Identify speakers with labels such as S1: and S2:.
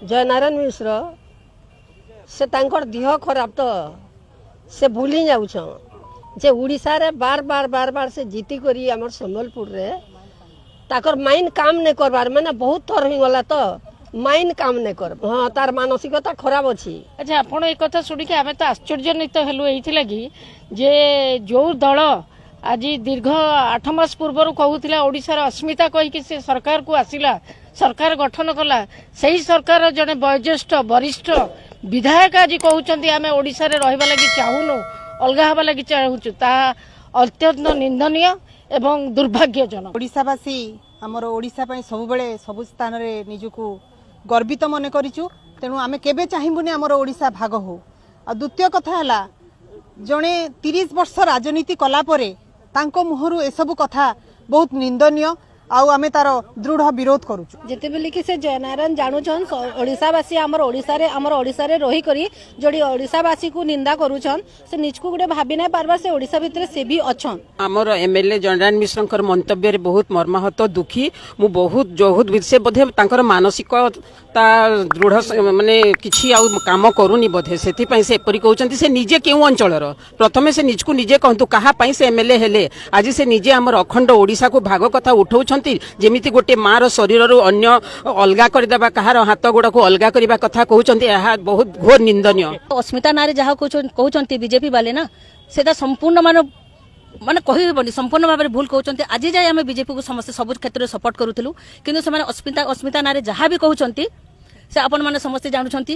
S1: जयनारायण मिश्र से तांकर देह खराब तो से भूली जाऊछ जे उड़ीसा रे बार बार बार बार से जीती करी हमर संबलपुर रे ताकर माइंड काम नहीं करबार माने बहुत थर हो गला तो माइंड काम नहीं कर हाँ तार मानसिकता खराब अच्छी।
S2: अच्छा आपण एक कथा सुनिक आम तो आश्चर्यान्वित हेलु एइथिला कि जे जो दल आज दीर्घ 8 मास पूर्व कहूला ओडिशार अस्मिता कहीकि से सरकार को आसिला सरकार गठन कला सही सरकार जड़े वयोज्येष्ठ वरिष्ठ विधायक आज कहते आम ओडिशा रे रहिबा लागि चाहूनु अलगा हवा लागि चाहूचु ता अत्यंत निंदनीय एवं दुर्भाग्यजनक।
S3: ओडिशावासी आमर ओडिशा पई सब बेले सब स्थान रे निजको गर्वित मन करिचु तेणु आमे केबे चाहिबुनी आमर ओडिशा भाग हो। आ द्वितीय कथा हला जणे 30 वर्ष राजनीति कला परे तांको मुहरु ए सब कथा बहुत निंदनीय आउ आमे तार दृढ़ विरोध करूछु।
S4: जेते बेले कि से जयनारायण जानुछन ओडिशावासी हमर ओडिसा रे रही करी जोडी ओडिशावासी को निंदा करूछन से निजको गुडे भाबी नै पारबा से ओडिसा भितर से भी अछन।
S5: हमर एमएलए जयनारायण मिश्रकर मंतव्य रे बहुत मर्माहत दुखी मु बहुत से बोधे तांकर मानसिकता दृढ़ माने किछि आउ काम करूनी बोधे सेति पई से एपरि कहउचंती से निजे केउ अंचलर प्रथमे से निजको निजे कहंतु कहा पई से एमएलए हेले आज से निजे हमर अखंड ओडिसा को भाग कथा उठाउछंती जेमिति गोटे मार शरीर रु अन्य अलगा करदेबा कहार हाथ गोड़ा को अलगा करबा कथा कहउचंती यह बहुत घोर निंदनीय।
S6: अस्मिता नारी जहाँ कहउचंती बीजेपी वाले ना सेटा संपूर्ण माने कहबनी संपूर्ण भाव में भूल कहते आज जाए आम बीजेपी को समस्त सब क्षेत्र में सपोर्ट करूँ किंतु से अस्मिता नारी जहाँ भी कहते से आपण मैंने समस्ते जानुंट।